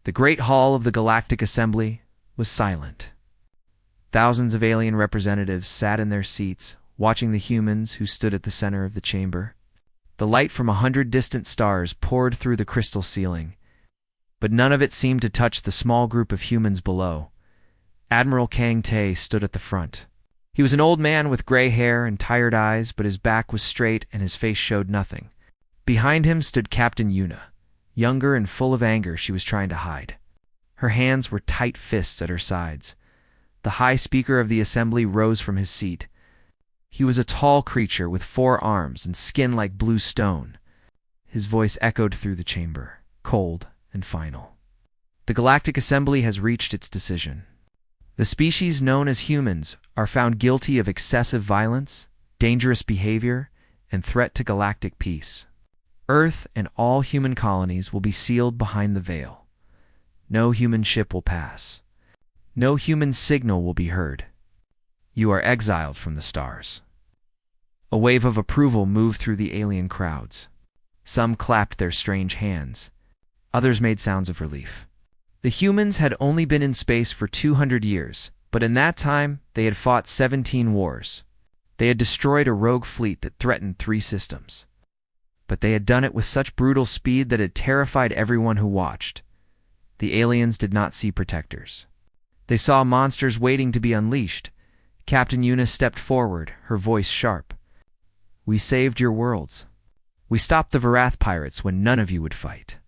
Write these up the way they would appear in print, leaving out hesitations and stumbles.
The great hall of the Galactic Assembly was silent. Thousands of alien representatives sat in their seats, watching the humans who stood at the center of the chamber. The light from 100 distant stars poured through the crystal ceiling, but none of it seemed to touch the small group of humans below. Admiral Kang Tae stood at the front. He was an old man with gray hair and tired eyes, but his back was straight and his face showed nothing. Behind him stood Captain Yuna. Younger and full of anger, she was trying to hide. Her hands were tight fists at her sides. The High Speaker of the Assembly rose from his seat. He was a tall creature with 4 arms and skin like blue stone. His voice echoed through the chamber, cold and final. The Galactic Assembly has reached its decision. The species known as humans are found guilty of excessive violence, dangerous behavior, and threat to galactic peace. Earth and all human colonies will be sealed behind the veil. No human ship will pass. No human signal will be heard. You are exiled from the stars. A wave of approval moved through the alien crowds. Some clapped their strange hands. Others made sounds of relief. The humans had only been in space for 200 years, but in that time they had fought 17 wars. They had destroyed a rogue fleet that threatened 3 systems. But they had done it with such brutal speed that it terrified everyone who watched. The aliens did not see protectors. They saw monsters waiting to be unleashed. Captain Yuna stepped forward, her voice sharp. "We saved your worlds. We stopped the Varath pirates when none of you would fight.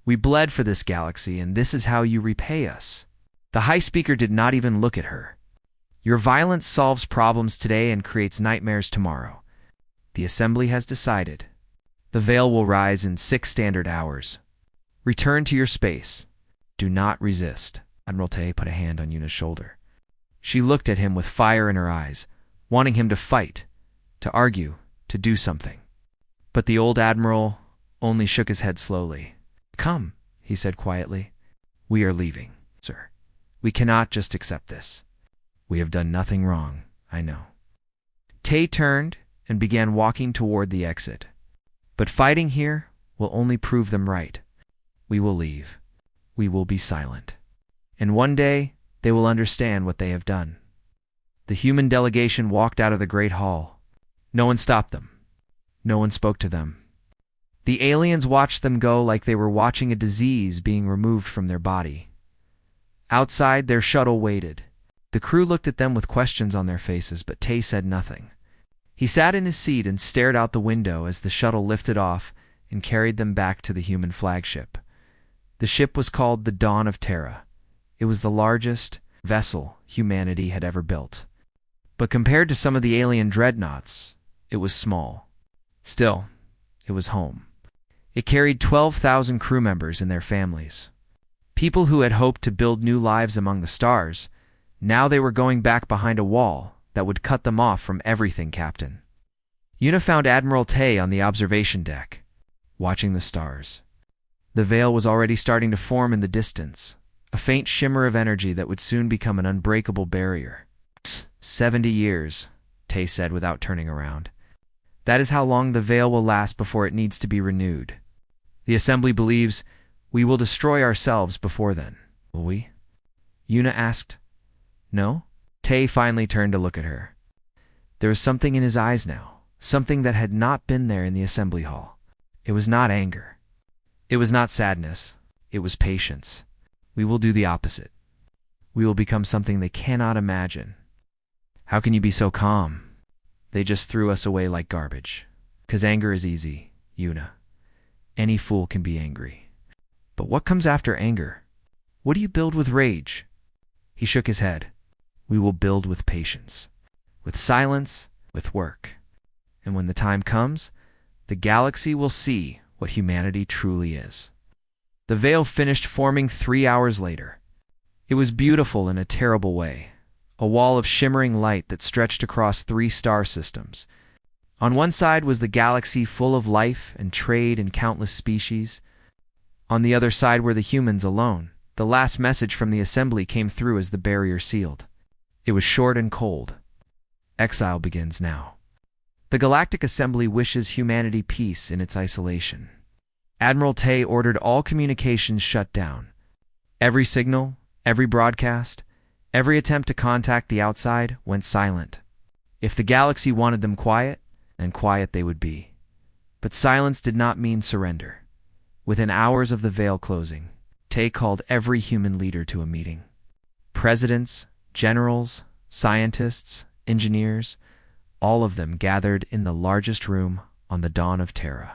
We bled for this galaxy, and this is how you repay us." The High Speaker did not even look at her. "Your violence solves problems today and creates nightmares tomorrow. The Assembly has decided. The veil will rise in 6 standard hours. Return to your space. Do not resist." Admiral Tae put a hand on Yuna's shoulder. She looked at him with fire in her eyes, wanting him to fight, to argue, to do something. But the old admiral only shook his head slowly. "Come," he said quietly. "We are leaving, sir. We cannot just accept this. We have done nothing wrong, I know." Tae turned and began walking toward the exit. "But fighting here will only prove them right. We will leave. We will be silent. And one day, they will understand what they have done." The human delegation walked out of the Great Hall. No one stopped them. No one spoke to them. The aliens watched them go like they were watching a disease being removed from their body. Outside, their shuttle waited. The crew looked at them with questions on their faces, but Tae said nothing. He sat in his seat and stared out the window as the shuttle lifted off and carried them back to the human flagship. The ship was called the Dawn of Terra. It was the largest vessel humanity had ever built. But compared to some of the alien dreadnoughts, it was small. Still, it was home. It carried 12,000 crew members and their families. People who had hoped to build new lives among the stars, now they were going back behind a wall that would cut them off from everything, Captain. Yuna found Admiral Tae on the observation deck, watching the stars. The veil was already starting to form in the distance, a faint shimmer of energy that would soon become an unbreakable barrier. 70 years, Tae said without turning around. That is how long the veil will last before it needs to be renewed. The Assembly believes we will destroy ourselves before then. Will we? Yuna asked. No? Tae finally turned to look at her. There was something in his eyes now, something that had not been there in the assembly hall. It was not anger. It was not sadness. It was patience. We will do the opposite. We will become something they cannot imagine. How can you be so calm? They just threw us away like garbage. 'Cause anger is easy, Yuna. Any fool can be angry. But what comes after anger? What do you build with rage? He shook his head. We will build with patience, with silence, with work. And when the time comes, the galaxy will see what humanity truly is. The veil finished forming 3 hours later. It was beautiful in a terrible way, a wall of shimmering light that stretched across 3 star systems. On one side was the galaxy full of life and trade and countless species. On the other side were the humans alone. The last message from the assembly came through as the barrier sealed. It was short and cold. Exile begins now. The Galactic Assembly wishes humanity peace in its isolation. Admiral Tae ordered all communications shut down. Every signal, every broadcast, every attempt to contact the outside went silent. If the galaxy wanted them quiet, then quiet they would be. But silence did not mean surrender. Within hours of the veil closing, Tay called every human leader to a meeting. Presidents, generals, scientists, engineers, all of them gathered in the largest room on the dawn of Terra.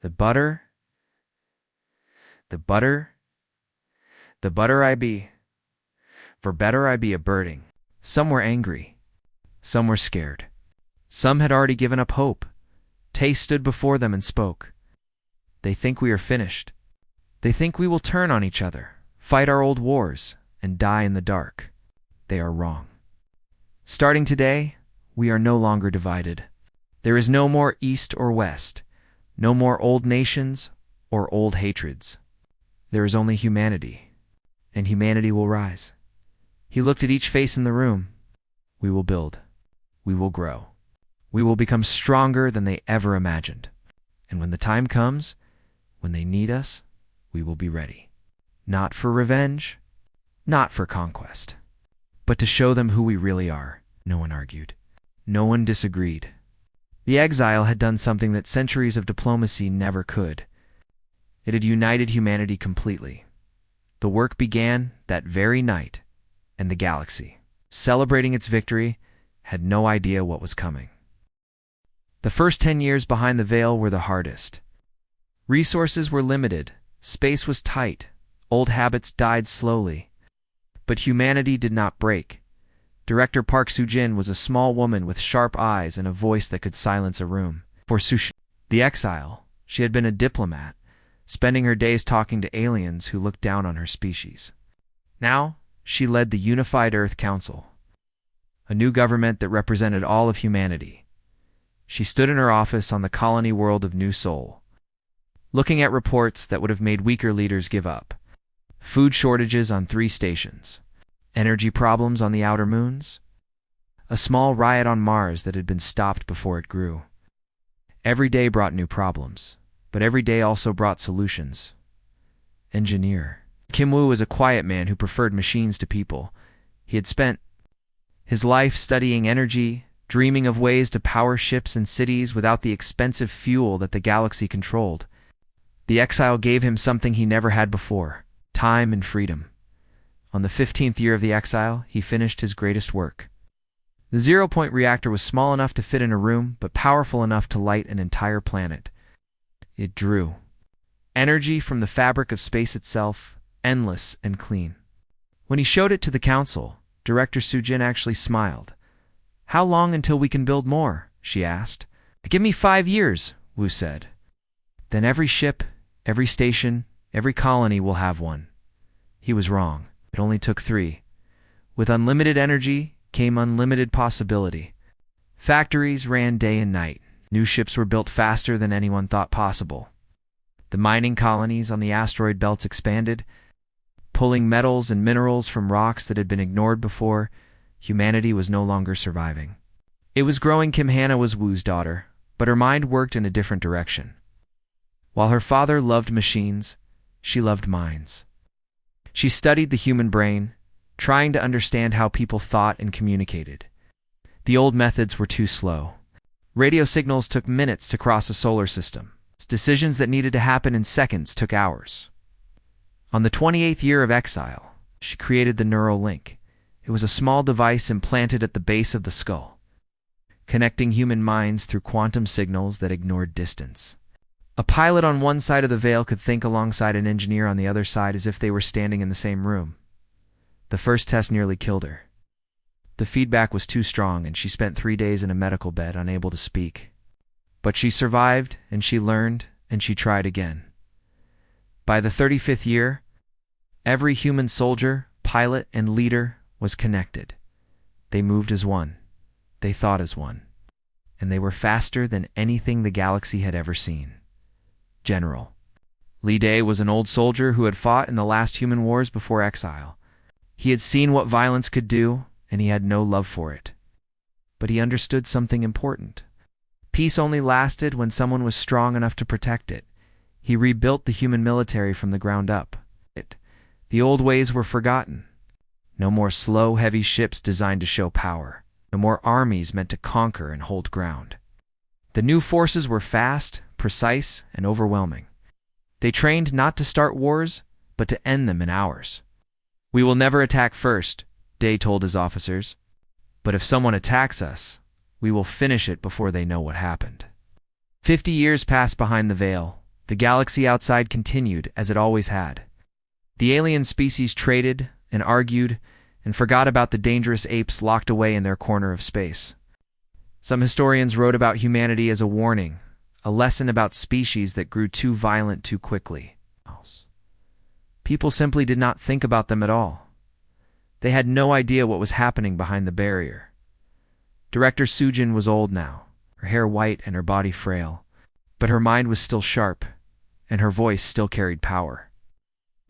The butter I be, for better I be a birding. Some were angry, some were scared. Some had already given up hope. Tay stood before them and spoke. They think we are finished. They think we will turn on each other, fight our old wars, and die in the dark. They are wrong. Starting today, we are no longer divided. There is no more East or West. No more old nations or old hatreds. There is only humanity, and humanity will rise. He looked at each face in the room. We will build. We will grow. We will become stronger than they ever imagined. And when the time comes, when they need us, we will be ready. Not for revenge, not for conquest, but to show them who we really are. No one argued. No one disagreed. The exile had done something that centuries of diplomacy never could. It had united humanity completely. The work began that very night, and the galaxy, celebrating its victory, had no idea what was coming. The first 10 years behind the veil were the hardest. Resources were limited, space was tight, old habits died slowly. But humanity did not break. Director Park Soo-jin was a small woman with sharp eyes and a voice that could silence a room. For Soo-jin, the exile, she had been a diplomat, spending her days talking to aliens who looked down on her species. Now, she led the Unified Earth Council, a new government that represented all of humanity. She stood in her office on the colony world of New Seoul, looking at reports that would have made weaker leaders give up. Food shortages on 3 stations. Energy problems on the outer moons? A small riot on Mars that had been stopped before it grew. Every day brought new problems, but every day also brought solutions. Engineer. Kim Woo was a quiet man who preferred machines to people. He had spent his life studying energy, dreaming of ways to power ships and cities without the expensive fuel that the galaxy controlled. The exile gave him something he never had before: time and freedom. On the 15th year of the exile, he finished his greatest work. The zero-point reactor was small enough to fit in a room, but powerful enough to light an entire planet. It drew energy from the fabric of space itself, endless and clean. When he showed it to the council, Director Soo-jin actually smiled. "How long until we can build more?" she asked. "Give me 5 years," Woo said. "Then every ship, every station, every colony will have one." He was wrong. It only took 3. With unlimited energy came unlimited possibility. Factories ran day and night. New ships were built faster than anyone thought possible. The mining colonies on the asteroid belts expanded, pulling metals and minerals from rocks that had been ignored before. Humanity was no longer surviving. It was growing. Kim Hannah was Woo's daughter, but her mind worked in a different direction. While her father loved machines, she loved minds. She studied the human brain, trying to understand how people thought and communicated. The old methods were too slow. Radio signals took minutes to cross a solar system. Decisions that needed to happen in seconds took hours. On the 28th year of exile, she created the neural link. It was a small device implanted at the base of the skull, connecting human minds through quantum signals that ignored distance. A pilot on one side of the veil could think alongside an engineer on the other side as if they were standing in the same room. The first test nearly killed her. The feedback was too strong, and she spent 3 days in a medical bed, unable to speak. But she survived, and she learned, and she tried again. By the 35th year, every human soldier, pilot, and leader was connected. They moved as one. They thought as one. And they were faster than anything the galaxy had ever seen. General Li Day was an old soldier who had fought in the last human wars before exile. He had seen what violence could do, and he had no love for it. But he understood something important. Peace only lasted when someone was strong enough to protect it. He rebuilt the human military from the ground up. The old ways were forgotten. No more slow, heavy ships designed to show power. No more armies meant to conquer and hold ground. The new forces were fast, precise, and overwhelming. They trained not to start wars, but to end them in hours. "We will never attack first," Day told his officers. "But if someone attacks us, we will finish it before they know what happened." 50 years passed behind the veil. The galaxy outside continued as it always had. The alien species traded and argued and forgot about the dangerous apes locked away in their corner of space. Some historians wrote about humanity as a warning, a lesson about species that grew too violent too quickly. People simply did not think about them at all. They had no idea what was happening behind the barrier. Director Sujin was old now, her hair white and her body frail, but her mind was still sharp, and her voice still carried power.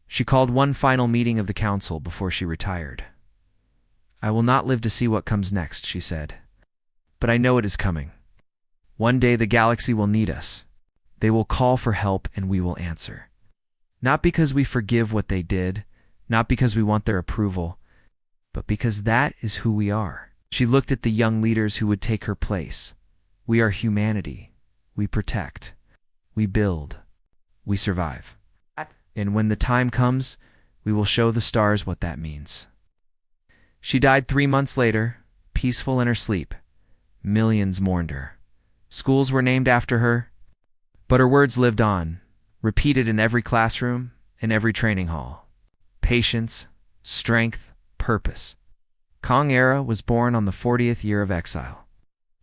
She called one final meeting of the council before she retired. "I will not live to see what comes next," she said. "But I know it is coming. One day the galaxy will need us. They will call for help and we will answer. Not because we forgive what they did, not because we want their approval, but because that is who we are." She looked at the young leaders who would take her place. "We are humanity. We protect. We build. We survive. And when the time comes, we will show the stars what that means." She died 3 months later, peaceful in her sleep. Millions mourned her. Schools were named after her, but her words lived on, repeated in every classroom, in every training hall. Patience, strength, purpose. Kong Era was born on the 40th year of exile.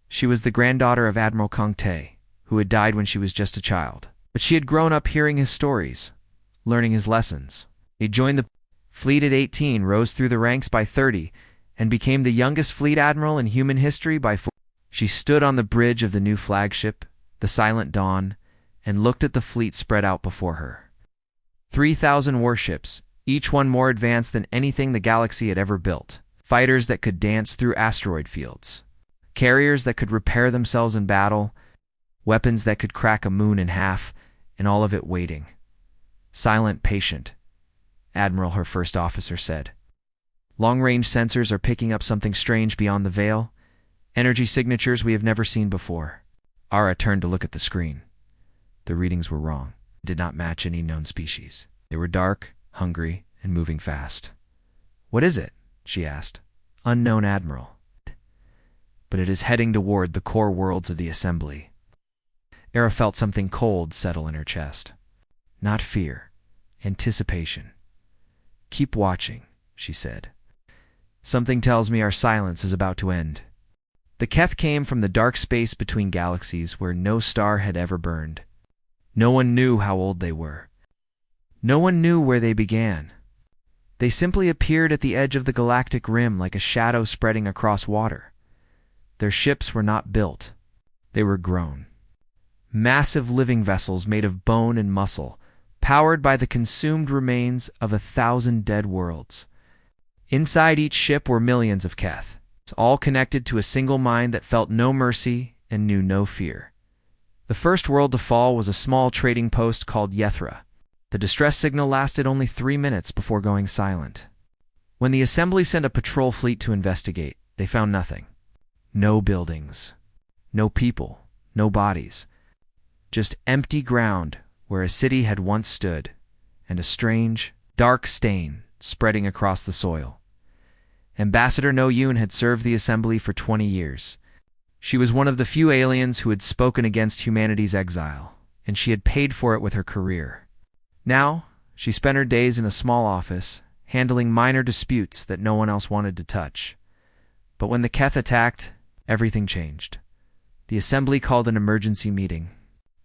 She was the granddaughter of Admiral Kong Tae, who had died when she was just a child. But she had grown up hearing his stories, learning his lessons. He joined the fleet at 18, rose through the ranks by 30, and became the youngest fleet admiral in human history by 4. She stood on the bridge of the new flagship, the Silent Dawn, and looked at the fleet spread out before her. 3,000 warships, each one more advanced than anything the galaxy had ever built. Fighters that could dance through asteroid fields. Carriers that could repair themselves in battle. Weapons that could crack a moon in half, and all of it waiting. "Silent, patient," Admiral, her first officer, said. "Long-range sensors are picking up something strange beyond the veil. Energy signatures we have never seen before." Ara turned to look at the screen. The readings were wrong. They did not match any known species. They were dark, hungry, and moving fast. "What is it?" she asked. "Unknown, Admiral. But it is heading toward the core worlds of the Assembly." Era felt something cold settle in her chest. Not fear, anticipation. "Keep watching," she said. "Something tells me our silence is about to end." The Keth came from the dark space between galaxies where no star had ever burned. No one knew how old they were. No one knew where they began. They simply appeared at the edge of the galactic rim like a shadow spreading across water. Their ships were not built. They were grown. Massive living vessels made of bone and muscle, powered by the consumed remains of 1,000 dead worlds. Inside each ship were millions of Keth, all connected to a single mind that felt no mercy and knew no fear. The first world to fall was a small trading post called Yethra. The distress signal lasted only 3 minutes before going silent. When the Assembly sent a patrol fleet to investigate, they found nothing. No buildings. No people. No bodies. Just empty ground where a city had once stood, and a strange, dark stain spreading across the soil. Ambassador No Yoon had served the Assembly for 20 years. She was one of the few aliens who had spoken against humanity's exile, and she had paid for it with her career. Now, she spent her days in a small office, handling minor disputes that no one else wanted to touch. But when the Keth attacked, everything changed. The Assembly called an emergency meeting.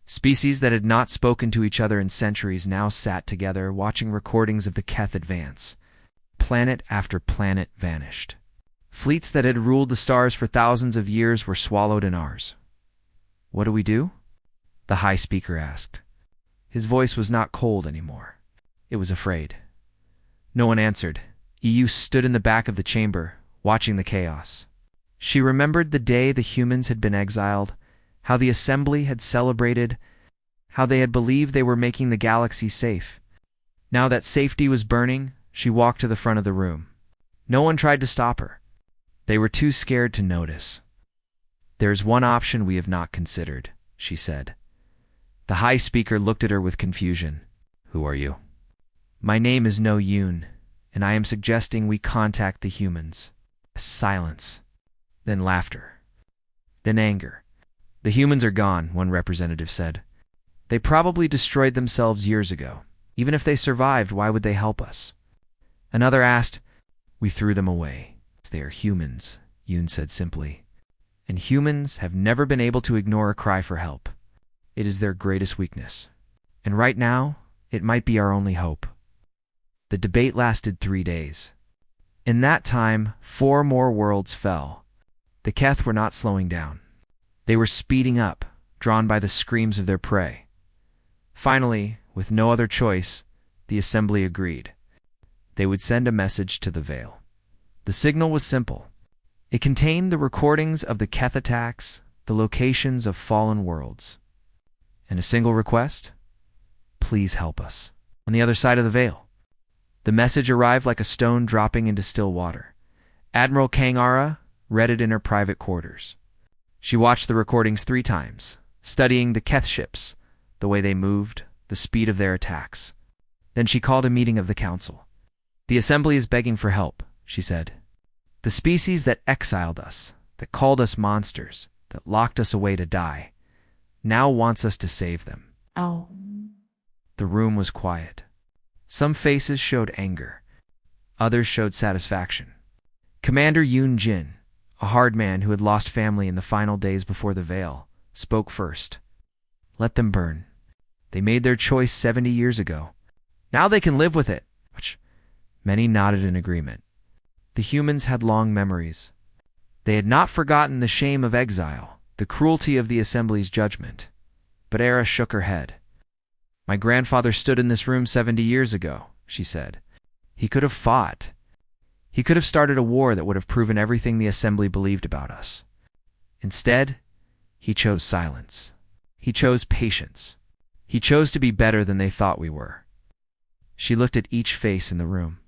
Species that had not spoken to each other in centuries now sat together, watching recordings of the Keth advance. Planet after planet vanished. Fleets that had ruled the stars for thousands of years were swallowed in ours. What do we do? The High Speaker asked. His voice was not cold anymore. It was afraid. No one answered. EU stood in the back of the chamber, watching the chaos. She remembered the day the humans had been exiled, how the assembly had celebrated, how they had believed they were making the galaxy safe. Now that safety was burning, she walked to the front of the room. No one tried to stop her. They were too scared to notice. There's one option we have not considered, she said. The High Speaker looked at her with confusion. Who are you? My name is No Yoon, and I am suggesting we contact the humans. Silence. Then laughter. Then anger. The humans are gone, one representative said. They probably destroyed themselves years ago. Even if they survived, why would they help us? Another asked, We threw them away. They are humans, Yoon said simply. And humans have never been able to ignore a cry for help. It is their greatest weakness. And right now, it might be our only hope. The debate lasted 3 days. In that time, 4 more worlds fell. The Keth were not slowing down. They were speeding up, drawn by the screams of their prey. Finally, with no other choice, the assembly agreed. They would send a message to the Veil. The signal was simple. It contained the recordings of the Keth attacks, the locations of fallen worlds. And a single request? Please help us. On the other side of the Veil. The message arrived like a stone dropping into still water. Admiral Kangara read it in her private quarters. She watched the recordings 3 times, studying the Keth ships, the way they moved, the speed of their attacks. Then she called a meeting of the council. The assembly is begging for help, she said. The species that exiled us, that called us monsters, that locked us away to die, now wants us to save them. Oh. The room was quiet. Some faces showed anger. Others showed satisfaction. Commander Yoon Jin, a hard man who had lost family in the final days before the Veil, spoke first. Let them burn. They made their choice 70 years ago. Now they can live with it. Many nodded in agreement. The humans had long memories. They had not forgotten the shame of exile, the cruelty of the assembly's judgment. But Era shook her head. My grandfather stood in this room 70 years ago, she said. He could have fought. He could have started a war that would have proven everything the assembly believed about us. Instead, he chose silence. He chose patience. He chose to be better than they thought we were. She looked at each face in the room.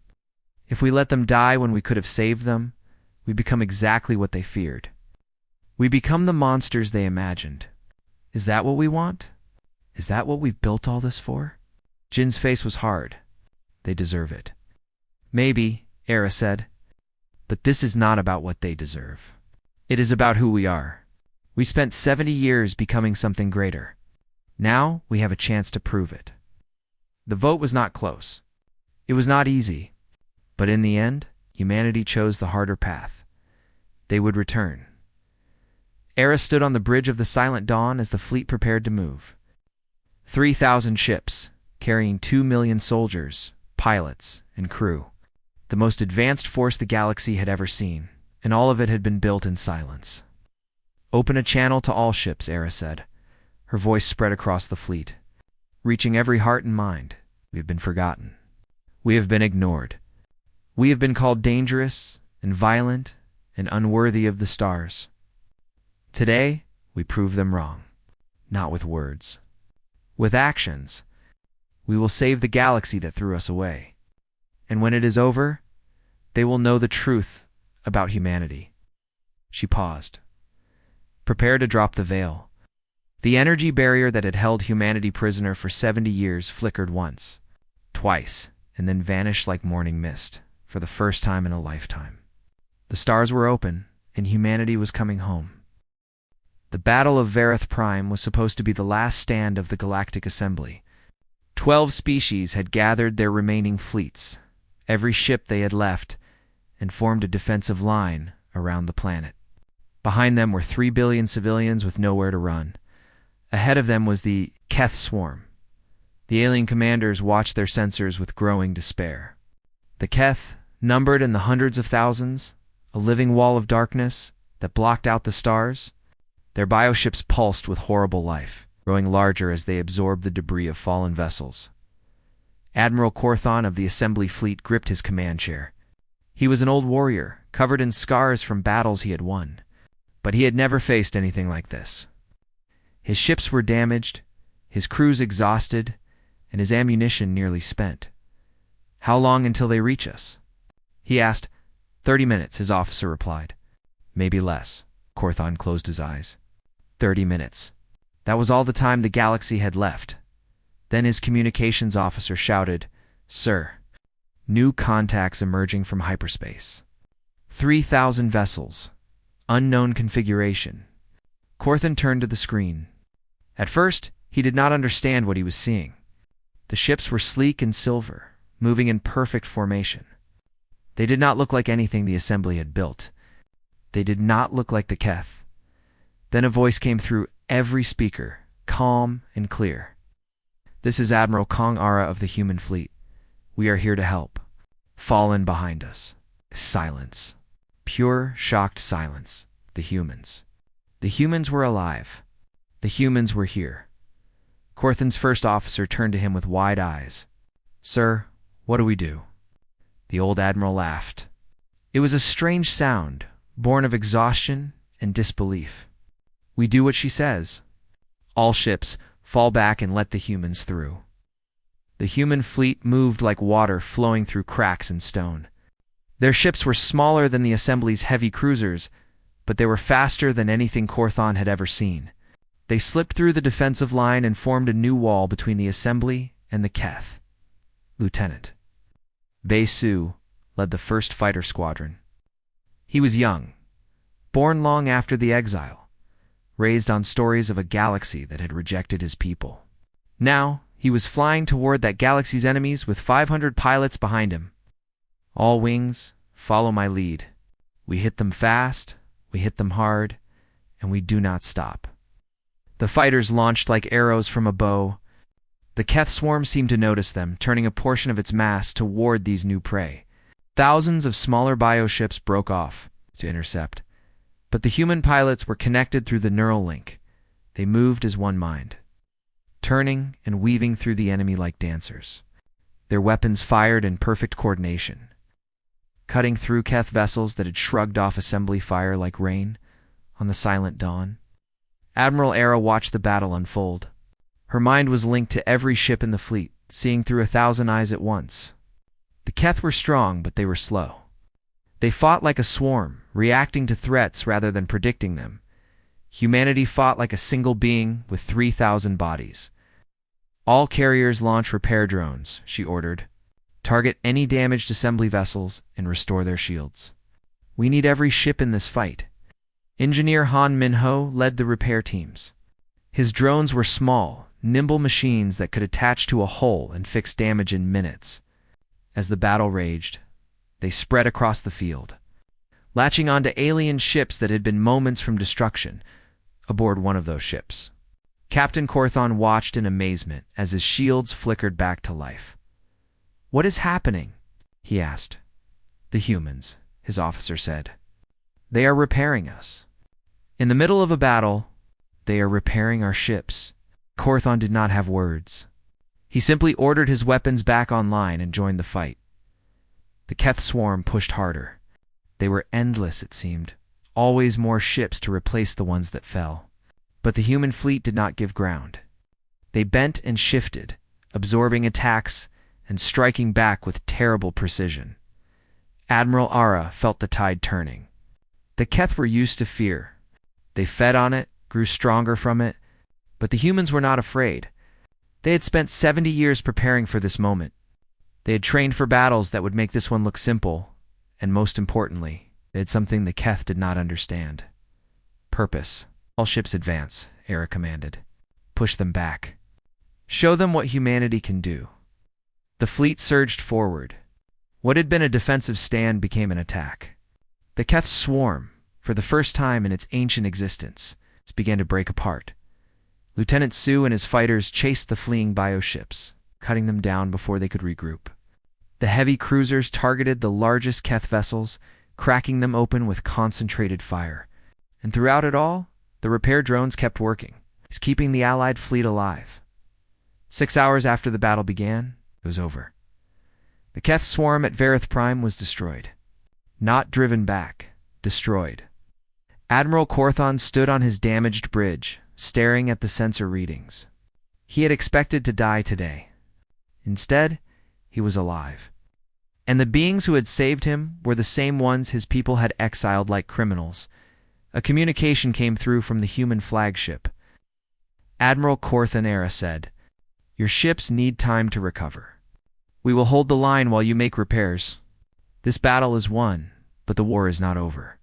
If we let them die when we could have saved them, we become exactly what they feared. We become the monsters they imagined. Is that what we want? Is that what we've built all this for? Jin's face was hard. They deserve it. Maybe, Era said. But this is not about what they deserve. It is about who we are. We spent 70 years becoming something greater. Now we have a chance to prove it. The vote was not close. It was not easy. But in the end, humanity chose the harder path. They would return. Era stood on the bridge of the Silent Dawn as the fleet prepared to move. 3,000 ships, carrying 2 million soldiers, pilots, and crew. The most advanced force the galaxy had ever seen, and all of it had been built in silence. Open a channel to all ships, Era said. Her voice spread across the fleet. Reaching every heart and mind, we have been forgotten. We have been ignored. We have been called dangerous and violent and unworthy of the stars. Today, we prove them wrong, not with words. With actions, we will save the galaxy that threw us away. And when it is over, they will know the truth about humanity. She paused. Prepare to drop the veil. The energy barrier that had held humanity prisoner for 70 years flickered once, twice, and then vanished like morning mist, for the first time in a lifetime. The stars were open, and humanity was coming home. The Battle of Vareth Prime was supposed to be the last stand of the Galactic Assembly. 12 species had gathered their remaining fleets, every ship they had left, and formed a defensive line around the planet. Behind them were 3 billion civilians with nowhere to run. Ahead of them was the Keth swarm. The alien commanders watched their sensors with growing despair. The Keth, numbered in the hundreds of thousands, a living wall of darkness that blocked out the stars. Their bioships pulsed with horrible life, growing larger as they absorbed the debris of fallen vessels. Admiral Corthon of the Assembly Fleet gripped his command chair. He was an old warrior, covered in scars from battles he had won, but he had never faced anything like this. His ships were damaged, his crews exhausted, and his ammunition nearly spent. "How long until they reach us?" he asked. 30 minutes, his officer replied. "Maybe less." Corthon closed his eyes. 30 minutes. That was all the time the galaxy had left. Then his communications officer shouted, "Sir, new contacts emerging from hyperspace. 3,000 vessels. Unknown configuration." Corthon turned to the screen. At first, he did not understand what he was seeing. The ships were sleek and silver, moving in perfect formation. They did not look like anything the Assembly had built. They did not look like the Keth. Then a voice came through every speaker, calm and clear. "This is Admiral Kong Ara of the human fleet. We are here to help. Fall in behind us." Silence. Pure, shocked silence. The humans. The humans were alive. The humans were here. Corthon's first officer turned to him with wide eyes. "Sir, what do we do?" The old admiral laughed. It was a strange sound, born of exhaustion and disbelief. "We do what she says. All ships, fall back and let the humans through." The human fleet moved like water flowing through cracks in stone. Their ships were smaller than the Assembly's heavy cruisers, but they were faster than anything Corthon had ever seen. They slipped through the defensive line and formed a new wall between the Assembly and the Keth. Lieutenant Bei Su led the first fighter squadron. He was young, born long after the exile, raised on stories of a galaxy that had rejected his people. Now, he was flying toward that galaxy's enemies with 500 pilots behind him. "All wings, follow my lead. We hit them fast, we hit them hard, and we do not stop." The fighters launched like arrows from a bow. The Keth swarm seemed to notice them, turning a portion of its mass toward these new prey. Thousands of smaller bioships broke off to intercept, but the human pilots were connected through the neural link. They moved as one mind, turning and weaving through the enemy like dancers. Their weapons fired in perfect coordination, cutting through Keth vessels that had shrugged off assembly fire like rain on the silent dawn. Admiral Era watched the battle unfold. Her mind was linked to every ship in the fleet, seeing through 1,000 eyes at once. The Keth were strong, but they were slow. They fought like a swarm, reacting to threats rather than predicting them. Humanity fought like a single being with 3,000 bodies. "All carriers launch repair drones," she ordered. "Target any damaged assembly vessels and restore their shields. We need every ship in this fight." Engineer Han Minho led the repair teams. His drones were small, nimble machines that could attach to a hull and fix damage in minutes. As the battle raged, they spread across the field, latching onto alien ships that had been moments from destruction. Aboard one of those ships, Captain Corthon watched in amazement as his shields flickered back to life. "What is happening?" he asked. "The humans," his officer said. "They are repairing us. In the middle of a battle, they are repairing our ships." Corthon did not have words. He simply ordered his weapons back online and joined the fight. The Keth swarm pushed harder. They were endless, it seemed, always more ships to replace the ones that fell. But the human fleet did not give ground. They bent and shifted, absorbing attacks and striking back with terrible precision. Admiral Ara felt the tide turning. The Keth were used to fear. They fed on it, grew stronger from it, but the humans were not afraid. They had spent 70 years preparing for this moment. They had trained for battles that would make this one look simple, and most importantly, they had something the Keth did not understand. Purpose. "All ships advance," Era commanded. "Push them back. Show them what humanity can do." The fleet surged forward. What had been a defensive stand became an attack. The Keth swarm, for the first time in its ancient existence, began to break apart. Lieutenant Su and his fighters chased the fleeing bioships, cutting them down before they could regroup. The heavy cruisers targeted the largest Keth vessels, cracking them open with concentrated fire. And throughout it all, the repair drones kept working, keeping the Allied fleet alive. 6 hours after the battle began, it was over. The Keth swarm at Varith Prime was destroyed. Not driven back, destroyed. Admiral Corthon stood on his damaged bridge, staring at the sensor readings. He had expected to die today. Instead, he was alive. And the beings who had saved him were the same ones his people had exiled like criminals. A communication came through from the human flagship. Admiral Corthon Era said, "Your ships need time to recover. We will hold the line while you make repairs. This battle is won, but the war is not over.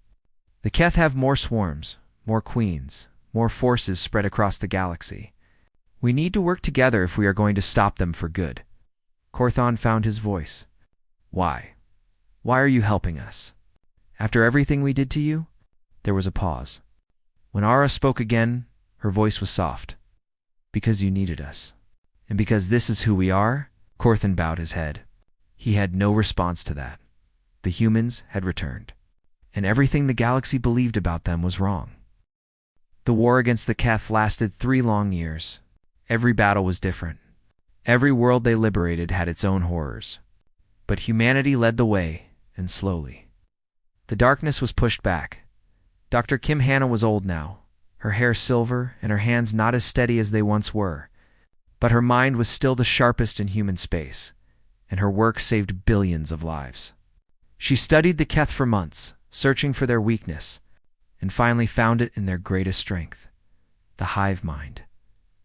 The Keth have more swarms, more queens, more forces spread across the galaxy. We need to work together if we are going to stop them for good." Corthon found his voice. "Why? Why are you helping us? After everything we did to you?" There was a pause. When Ara spoke again, her voice was soft. "Because you needed us. And because this is who we are?" Corthon bowed his head. He had no response to that. The humans had returned. And everything the galaxy believed about them was wrong. The war against the Keth lasted 3 long years. Every battle was different. Every world they liberated had its own horrors. But humanity led the way, and slowly. The darkness was pushed back. Dr. Kim Hannah was old now, her hair silver and her hands not as steady as they once were. But her mind was still the sharpest in human space, and her work saved billions of lives. She studied the Keth for months, searching for their weakness, and finally found it in their greatest strength, the hive mind.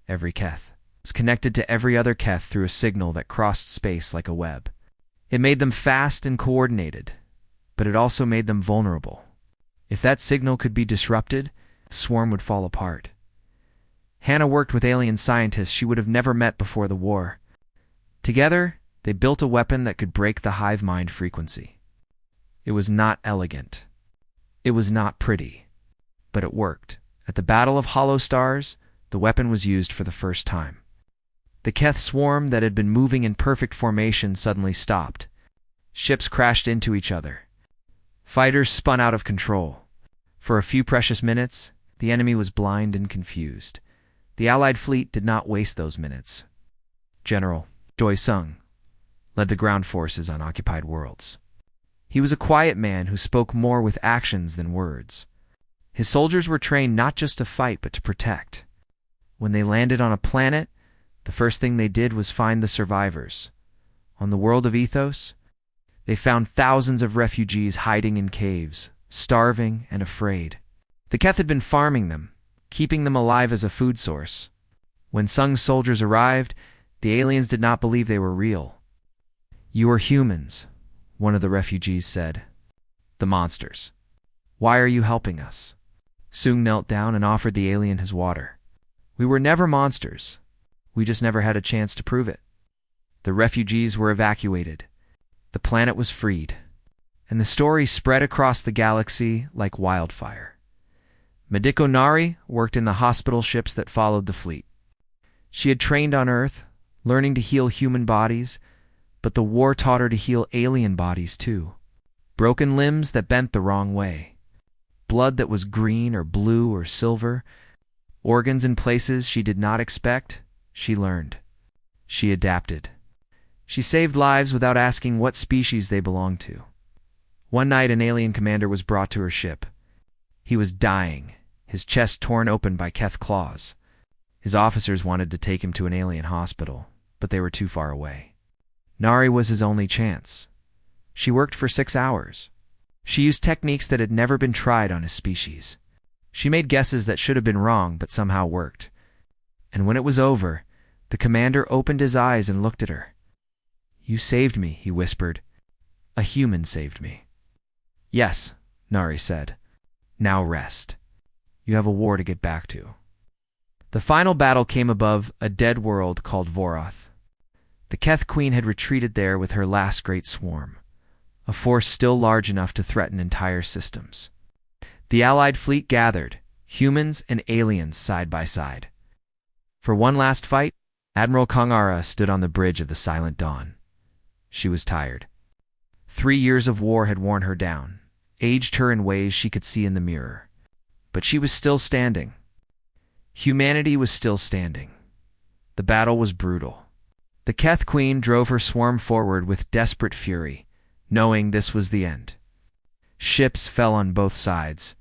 Every Keth was connected to every other Keth through a signal that crossed space like a web. It made them fast and coordinated, but it also made them vulnerable. If that signal could be disrupted, the swarm would fall apart. Hannah worked with alien scientists she would have never met before the war. Together, they built a weapon that could break the hive mind frequency. It was not elegant. It was not pretty. But it worked. At the Battle of Hollow Stars, the weapon was used for the first time. The Keth swarm that had been moving in perfect formation suddenly stopped. Ships crashed into each other. Fighters spun out of control. For a few precious minutes, the enemy was blind and confused. The Allied fleet did not waste those minutes. General Joy Sung led the ground forces on occupied worlds. He was a quiet man who spoke more with actions than words. His soldiers were trained not just to fight but to protect. When they landed on a planet, the first thing they did was find the survivors. On the world of Ethos, they found thousands of refugees hiding in caves, starving and afraid. The Keth had been farming them, keeping them alive as a food source. When Sung's soldiers arrived, the aliens did not believe they were real. "You are humans," one of the refugees said. "The monsters. Why are you helping us?" Sung knelt down and offered the alien his water. "We were never monsters. We just never had a chance to prove it." The refugees were evacuated. The planet was freed. And the story spread across the galaxy like wildfire. Madiko Nari worked in the hospital ships that followed the fleet. She had trained on Earth, learning to heal human bodies, but the war taught her to heal alien bodies too. Broken limbs that bent the wrong way. Blood that was green or blue or silver. Organs in places she did not expect. She learned. She adapted. She saved lives without asking what species they belonged to. One night an alien commander was brought to her ship. He was dying, his chest torn open by Keth claws. His officers wanted to take him to an alien hospital, but they were too far away. Nari was his only chance. She worked for 6 hours. She used techniques that had never been tried on his species. She made guesses that should have been wrong but somehow worked. And when it was over, the commander opened his eyes and looked at her. "You saved me," he whispered. "A human saved me." "Yes," Nari said. "Now rest. You have a war to get back to." The final battle came above a dead world called Voroth. The Keth Queen had retreated there with her last great swarm, a force still large enough to threaten entire systems. The Allied fleet gathered, humans and aliens side by side. For one last fight, Admiral Kangara stood on the bridge of the Silent Dawn. She was tired. 3 years of war had worn her down. aged her in ways she could see in the mirror. But she was still standing. Humanity was still standing. The battle was brutal. The Keth Queen drove her swarm forward with desperate fury, knowing this was the end. Ships fell on both sides.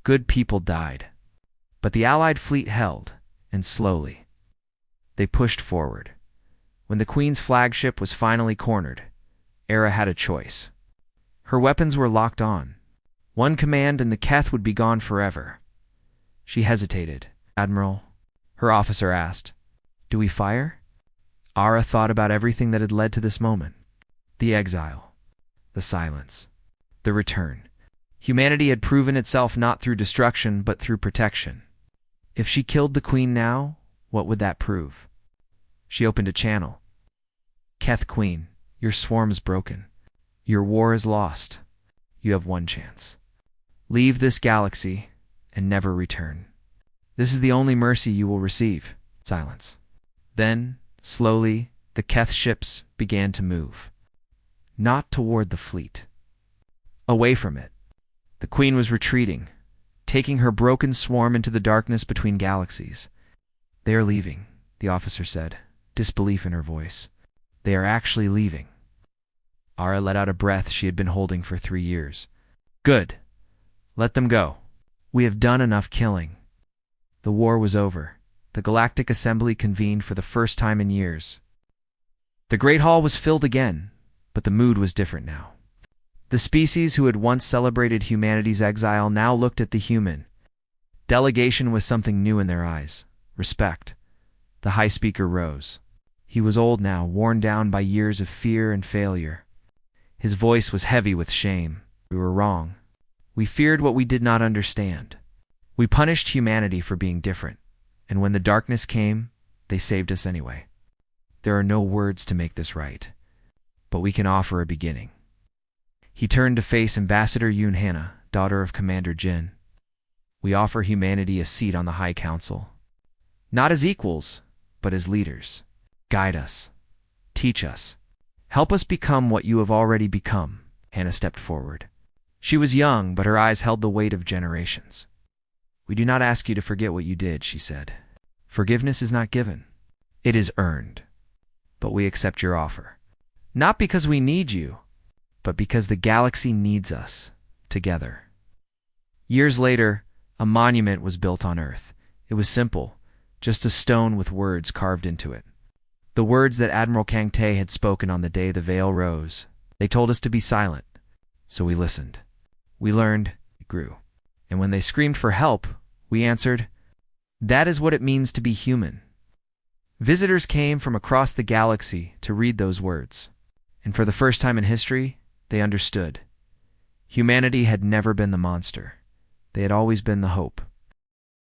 Good people died. But the Allied fleet held, and slowly. They pushed forward. When the Queen's flagship was finally cornered, Era had a choice. Her weapons were locked on. One command and the Keth would be gone forever. She hesitated. "Admiral," her officer asked, "do we fire?" Ara thought about everything that had led to this moment. The exile. The silence. The return. Humanity had proven itself not through destruction, but through protection. If she killed the Queen now, what would that prove? She opened a channel. "Keth Queen, your swarm's broken. Your war is lost. You have one chance. Leave this galaxy and never return. This is the only mercy you will receive." Silence. Then, slowly, the Keth ships began to move. Not toward the fleet. Away from it. The Queen was retreating, taking her broken swarm into the darkness between galaxies. "They are leaving," the officer said, disbelief in her voice. "They are actually leaving." Ara let out a breath she had been holding for 3 years. "Good. Let them go. We have done enough killing." The war was over. The Galactic Assembly convened for the first time in years. The Great Hall was filled again, but the mood was different now. The species who had once celebrated humanity's exile now looked at the human. Delegation was something new in their eyes. Respect. The High Speaker rose. He was old now, worn down by years of fear and failure. His voice was heavy with shame. "We were wrong. We feared what we did not understand. We punished humanity for being different, and when the darkness came, they saved us anyway. There are no words to make this right, but we can offer a beginning." He turned to face Ambassador Yoon Hannah, daughter of Commander Jin. "We offer humanity a seat on the High Council. Not as equals, but as leaders. Guide us. Teach us. Help us become what you have already become." Hannah stepped forward. She was young, but her eyes held the weight of generations. "We do not ask you to forget what you did," she said. "Forgiveness is not given. It is earned. But we accept your offer. Not because we need you, but because the galaxy needs us, together." Years later, a monument was built on Earth. It was simple, just a stone with words carved into it. The words that Admiral Kang Tae had spoken on the day the veil rose. They told us to be silent, so we listened. We learned, we grew. And when they screamed for help, we answered, "That is what it means to be human." Visitors came from across the galaxy to read those words. And for the first time in history, they understood. Humanity had never been the monster. They had always been the hope.